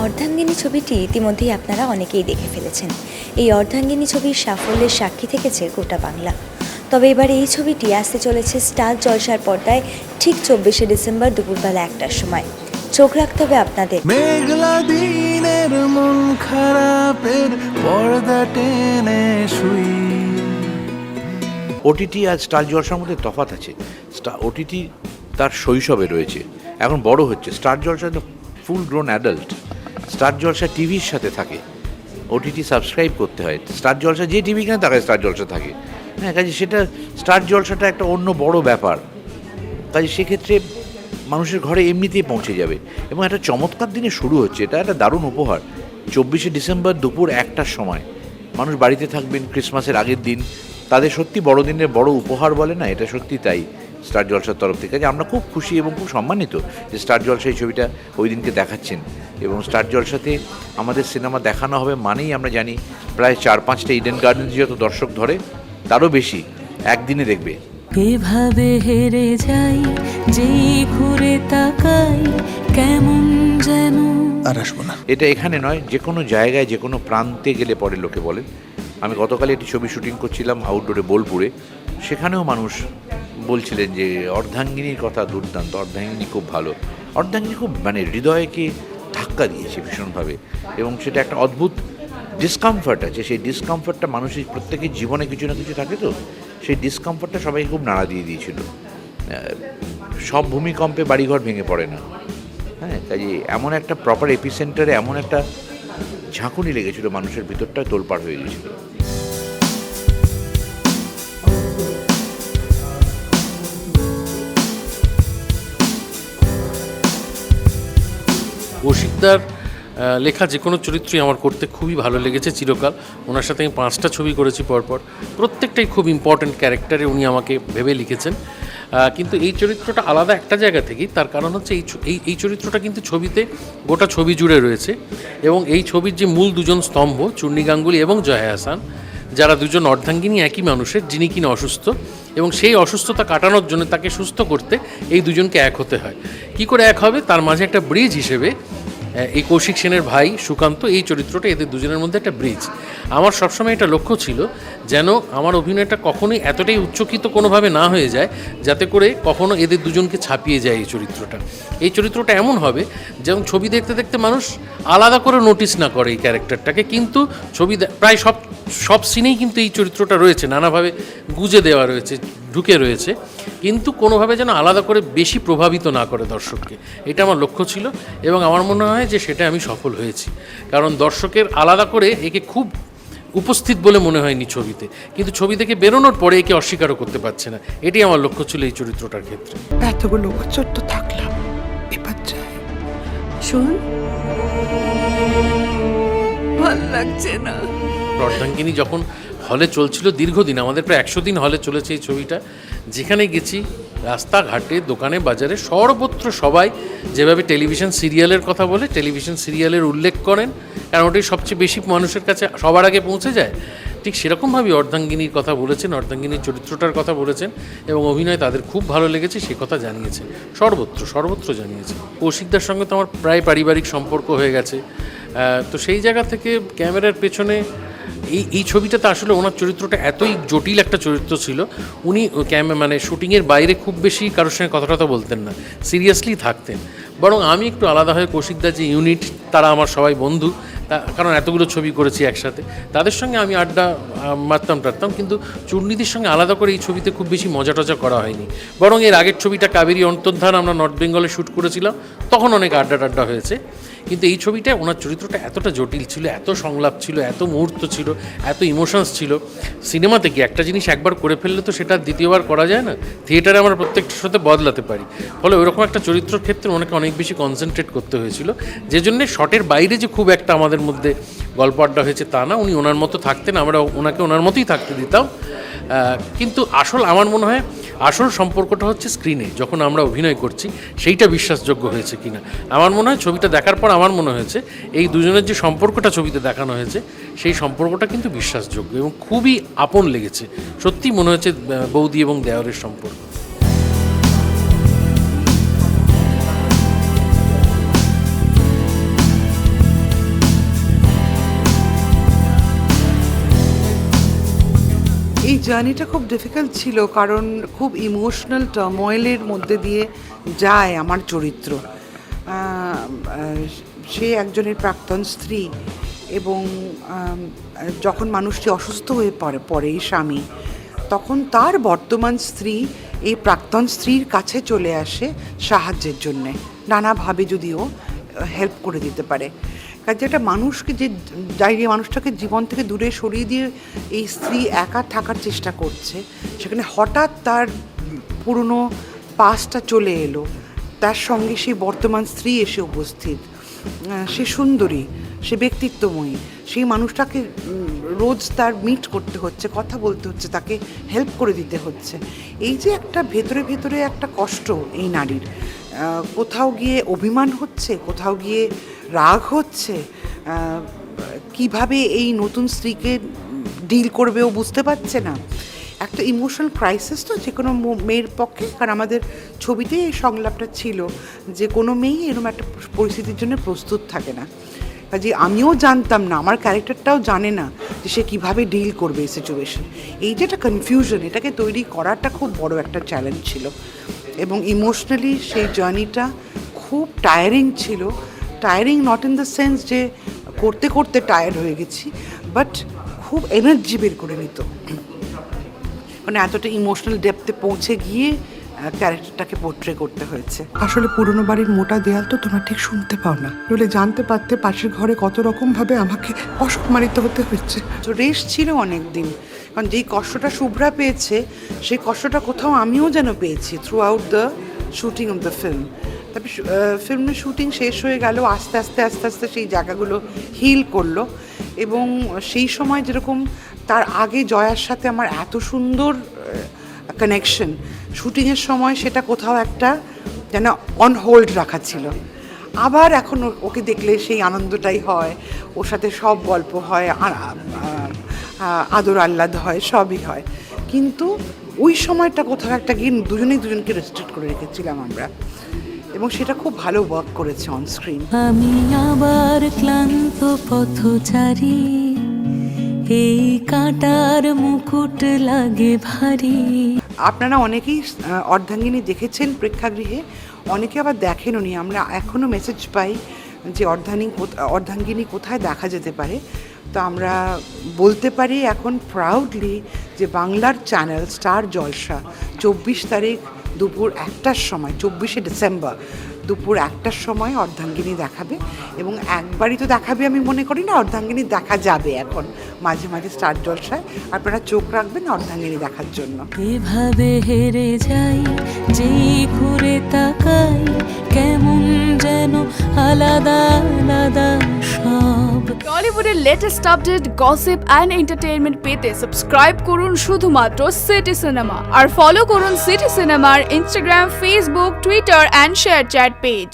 অর্ধাঙ্গিনী ছবিটি ইতিমধ্যেই আপনারা অনেকেই দেখে ফেলেছেন। এই অর্ধাঙ্গিনী ছবির সাফল্যের সাক্ষী থেকেছে গোটা বাংলা। তবে এবার এই ছবিটি আসতে চলেছে স্টার জলসার পর্দায় ঠিক 24শে ডিসেম্বর দুপুরবেলা 1টার সময়। চোখ রাখতে হবে আপনাদের। মেঘলা দিনের মন খারাপের পর্দা টেনে শুই। ওটিটি আর স্টার জলসার মধ্যে তফাৎ আছে। ওটিটি তার শৈশবে রয়েছে, এখন বড় হচ্ছে। স্টার জলসা তো ফুল গ্রোন অ্যাডাল্ট। স্টার জলসা টিভির সাথে থাকে, ওটিটি সাবস্ক্রাইব করতে হয়। স্টার জলসা যে টিভি কেন তাকে স্টার জলসা থাকে, হ্যাঁ, কাজে সেটা স্টার জলসাটা একটা অন্য বড় ব্যাপার। কাজে সেক্ষেত্রে মানুষের ঘরে এমনিতেই পৌঁছে যাবে এবং একটা চমৎকার দিনে শুরু হচ্ছে। এটা একটা দারুণ উপহার। 24শে ডিসেম্বর দুপুর 1টার সময় মানুষ বাড়িতে থাকবেন, ক্রিসমাসের আগের দিন, তাদের সত্যি বড়দিনের বড় উপহার বলে না, এটা সত্যি তাই স্টার জলসার তরফ থেকে। যে আমরা খুব খুশি এবং খুব সম্মানিত যে স্টার জলসা এই ছবিটা ওই দিনকে দেখাচ্ছেন। এবং স্টার জলসাতে আমাদের সিনেমা দেখানো হবে মানেই আমরা জানি প্রায় 4-5টা ইডেন গার্ডেন্স যত দর্শক ধরে তারও বেশি একদিনে দেখবে। এভাবে হেরে যাই যে ঘুরে তাকাই কেমন যেন আর আসবো না। এটা এখানে নয়, যে কোনো জায়গায় যে কোনো প্রান্তে গেলে পরে লোকে বলেন। আমি গতকাল একটি ছবি শুটিং করছিলাম আউটডোরে বোলপুরে, সেখানেও মানুষ বলছিলেন যে অর্ধাঙ্গিনীর কথা দুর্দান্ত, অর্ধাঙ্গিনী খুব ভালো। অর্ধাঙ্গিনী খুব মানে হৃদয়কে ধাক্কা দিয়েছে ভীষণভাবে এবং সেটা একটা অদ্ভুত ডিসকমফর্ট আছে। সেই ডিসকমফর্টটা মানুষের প্রত্যেকের জীবনে কিছু না কিছু থাকে, তো সেই ডিসকমফর্টটা সবাইকে খুব নাড়া দিয়ে দিয়েছিল। সব ভূমিকম্পে বাড়িঘর ভেঙে পড়ে না, হ্যাঁ, কাজে এমন একটা প্রপার এপিসেন্টারে এমন একটা ঝাঁকুনি লেগেছিল, মানুষের ভিতরটা তোলপাড় হয়ে গেছিল। কৌশিকদার লেখা যে কোনো চরিত্রই আমার করতে খুবই ভালো লেগেছে চিরকাল। ওনার সাথে আমি 5টা ছবি করেছি পরপর, প্রত্যেকটাই খুব ইম্পর্ট্যান্ট ক্যারেক্টারে উনি আমাকে ভেবে লিখেছেন। কিন্তু এই চরিত্রটা আলাদা একটা জায়গা থেকেই, তার কারণ হচ্ছে এই চরিত্রটা কিন্তু ছবিতে গোটা ছবি জুড়ে রয়েছে এবং এই ছবির যে মূল দুজন স্তম্ভ চূর্ণী গাঙ্গুলি এবং জয়া আহসান, যারা দুজন অর্ধাঙ্গিনী একই মানুষের, যিনি কিনা অসুস্থ এবং সেই অসুস্থতা কাটানোর জন্য তাকে সুস্থ করতে এই দুজনকে এক হতে হয়। কি করে এক হবে, তার মাঝে একটা ব্রিজ হিসেবে এই কৌশিক সেনের ভাই সুকান্ত, এই চরিত্রটা এদের দুজনের মধ্যে একটা ব্রিজ। আমার সবসময় এটা লক্ষ্য ছিল যেন আমার অভিনয়টা কখনোই এতটাই উচ্চকিত কোনোভাবে না হয়ে যায় যাতে করে কখনো এদের দুজনকে ছাপিয়ে যায় এই চরিত্রটা এমন হবে যেমন ছবি দেখতে দেখতে মানুষ আলাদা করে নোটিস না করে এই ক্যারেক্টারটাকে, কিন্তু প্রায় সব সিনেই কিন্তু এই চরিত্রটা রয়েছে, নানাভাবে গুজে দেওয়া রয়েছে, ঢুকে রয়েছে, কিন্তু কোনোভাবে যেন আলাদা করে বেশি প্রভাবিত না করে দর্শককে। এটা আমার লক্ষ্য ছিল এবং আমার মনে হয় যে সেটা আমি সফল হয়েছি। কারণ দর্শকের আলাদা করে একে খুব উপস্থিত বলে মনে হয়নি ছবিতে, কিন্তু ছবি থেকে বেরোনোর পরে একে অস্বীকারও করতে পারছে না। এটাই আমার লক্ষ্য ছিল এই চরিত্রটার ক্ষেত্রে। এতগুলো বছর তো থাকলাম, এবার যাই। শোন, ভাল লাগছে না। অর্ধাঙ্গিনী যখন হলে চলছিল দীর্ঘদিন, আমাদের প্রায় 100 দিন হলে চলেছে এই ছবিটা, যেখানে গেছি রাস্তাঘাটে দোকানে বাজারে সর্বত্র সবাই যেভাবে টেলিভিশন সিরিয়ালের কথা বলে, টেলিভিশন সিরিয়ালের উল্লেখ করেন, কারণ ওটাই সবচেয়ে বেশি মানুষের কাছে সবার আগে পৌঁছে যায়, ঠিক সেরকমভাবেই অর্ধাঙ্গিনীর কথা বলেছেন, অর্ধাঙ্গিনীর চরিত্রটার কথা বলেছেন এবং অভিনয় তাদের খুব ভালো লেগেছে সে কথা জানিয়েছে, সর্বত্র জানিয়েছে। কৌশিকদার সঙ্গে তো আমার প্রায় পারিবারিক সম্পর্ক হয়ে গেছে, তো সেই জায়গা থেকে ক্যামেরার পেছনে এই ছবিটাতে আসলে ওনার চরিত্রটা এতই জটিল একটা চরিত্র ছিল, উনি মানে শুটিংয়ের বাইরে খুব বেশি কারোর সঙ্গে কথা বলতেন না, সিরিয়াসলি থাকতেন। বরং আমি একটু আলাদা হয়ে কৌশিকদার যে ইউনিট, তারা আমার সবাই বন্ধু, কারণ এতগুলো ছবি করেছি একসাথে, তাদের সঙ্গে আমি আড্ডা মারতাম, কিন্তু চূর্ণীদির সঙ্গে আলাদা করে এই ছবিতে খুব বেশি মজা টজা করা হয়নি। বরং এর আগের ছবিটা কাবেরী অন্তর্ধান আমরা নর্থ বেঙ্গলে শ্যুট করেছিলাম, তখন অনেক আড্ডা হয়েছে। কিন্তু এই ছবিটায় ওনার চরিত্রটা এতটা জটিল ছিল, এত সংলাপ ছিল, এত মুহূর্ত ছিল, এত ইমোশনস ছিল। সিনেমাতে কি একটা জিনিস একবার করে ফেললে তো সেটা দ্বিতীয়বার করা যায় না, থিয়েটারে আমরা প্রত্যেকটার সাথে বদলাতে পারি। ফলে ওইরকম একটা চরিত্রের ক্ষেত্রে ওনাকে অনেক বেশি কনসেন্ট্রেট করতে হয়েছিল, যে জন্যে শটের বাইরে যে খুব একটা আমাদের মধ্যে গল্প আড্ডা হয়েছে তা না, উনি ওনার মতো থাকতেন, আমরা ওনাকে ওনার মতোই থাকতে দিতাম। কিন্তু আমার মনে হয় আসল সম্পর্কটা হচ্ছে স্ক্রিনে যখন আমরা অভিনয় করছি সেইটা বিশ্বাসযোগ্য হয়েছে কিনা। আমার মনে হয় ছবিটা দেখার পর আমার মনে হয়েছে এই দুজনের যে সম্পর্কটা ছবিতে দেখানো হয়েছে সেই সম্পর্কটা কিন্তু বিশ্বাসযোগ্য এবং খুবই আপন লেগেছে। সত্যি মনে হয়েছে বৌদি এবং দেওরের সম্পর্ক। জার্নিটা খুব ডিফিকাল্ট ছিল, কারণ খুব ইমোশনাল টার্ময়েলের মধ্যে দিয়ে যায় আমার চরিত্র। সে একজনের প্রাক্তন স্ত্রী, এবং যখন মানুষটি অসুস্থ হয়ে পড়ে এই স্বামী, তখন তার বর্তমান স্ত্রী এই প্রাক্তন স্ত্রীর কাছে চলে আসে সাহায্যের জন্যে, নানাভাবে যদিও হেল্প করে দিতে পারে। কাজে একটা মানুষকে যে মানুষটাকে জীবন থেকে দূরে সরিয়ে দিয়ে এই স্ত্রী একা থাকার চেষ্টা করছে, সেখানে হঠাৎ তার পুরনো পাস্টটা চলে এলো, তার সঙ্গে সেই বর্তমান স্ত্রী এসে উপস্থিত। সে সুন্দরী, সে ব্যক্তিত্বময়ী, সেই মানুষটাকে রোজ তার মিট করতে হচ্ছে, কথা বলতে হচ্ছে, তাকে হেল্প করে দিতে হচ্ছে। এই যে একটা ভেতরে ভেতরে একটা কষ্ট এই নারীর, কোথাও গিয়ে অভিমান হচ্ছে, কোথাও গিয়ে রাগ হচ্ছে, কিভাবে এই নতুন স্ত্রীকে ডিল করবে ও বুঝতে পারছে না। একটা ইমোশনাল ক্রাইসিস তো যে কোনো মেয়ের পক্ষে, কারণ আমাদের ছবিতে এই সংলাপটা ছিল যে কোনো মেয়েই এরকম একটা পরিস্থিতির জন্য প্রস্তুত থাকে না। কাজে আমিও জানতাম না, আমার ক্যারেক্টারটাও জানে না যে সে কীভাবে ডিল করবে এই সিচুয়েশন। এই যে একটা কনফিউশন, এটাকে তৈরি করাটা খুব বড় একটা চ্যালেঞ্জ ছিল, এবং ইমোশনালি সেই জার্নিটা খুব টায়ারিং ছিল। Tiring not in the sense যে করতে করতে টায়ার্ড হয়ে গেছি, বাট খুব এনার্জি বের করে নিত, মানে এতটা ইমোশনাল ডেপথে পৌঁছে গিয়ে ক্যারেক্টারটাকে পোর্ট্রে করতে হয়েছে। আসলে পুরনো বাড়ির মোটা দেয়াল তো তোমরা ঠিক শুনতে পাও না, নইলে জানতে পারতে পাশের ঘরে কত রকমভাবে আমাকে অসম্মানিত হতে হচ্ছে। তো রেস্ট ছিল অনেক দিন, কারণ যেই কষ্টটা শুভ্রা পেয়েছে সেই কষ্টটা কোথাও আমিও যেন পেয়েছি through out the shooting of the film. তারপরে ফিল্মের শুটিং শেষ হয়ে গেল, আস্তে আস্তে আস্তে আস্তে সেই জায়গাগুলো হিল করলো, এবং সেই সময় যেরকম তার আগে জয়ার সাথে আমার এত সুন্দর কানেকশন, শুটিংয়ের সময় সেটা কোথাও একটা যেন অন হোল্ড রাখা ছিল। আবার এখন ওকে দেখলে সেই আনন্দটাই হয়, ওর সাথে সব গল্প হয়, আদর আহ্লাদ হয়, সবই হয়, কিন্তু ওই সময়টা কোথাও একটা গিয়ে দুজনেই দুজনকে রেস্ট্রিক্ট করে রেখেছিলাম আমরা, এবং সেটা খুব ভালো ওয়ার্ক করেছে অন স্ক্রিন। আমি আবার ক্লান্ত পথচারী, এই কাঁটার মুকুট লাগে ভারী। আপনারা অনেকেই অর্ধাঙ্গিনী দেখেছেন প্রেক্ষাগৃহে, অনেকে আবার দেখেননি। আমরা এখনও মেসেজ পাই যে অর্ধাঙ্গিনী কোথায় দেখা যেতে পারে। তো আমরা বলতে পারি এখন প্রাউডলি যে বাংলার চ্যানেল স্টার জলসা 24 তারিখ দুপুর 1টার সময়, 24শে ডিসেম্বর দুপুর 1টার সময় অর্ধাঙ্গিনী দেখাবে, এবং একবারই তো দেখাবে আমি মনে করি না, অর্ধাঙ্গিনী দেখা যাবে এখন মাঝে মাঝে স্টার জলসায়। আপনারা চোখ রাখবেন অর্ধাঙ্গিনী দেখার জন্য। এভাবে হেরে যাই, যেই ঘুরে তাকাই, কেমন যেন আলাদা আলাদা সব। টলিউডের latest update, gossip and entertainment পেতে সাবস্ক্রাইব করুন শুধুমাত্র সিটি সিনেমা, আর ফলো করুন সিটি সিনেমার Instagram, Facebook, Twitter and ShareChat page.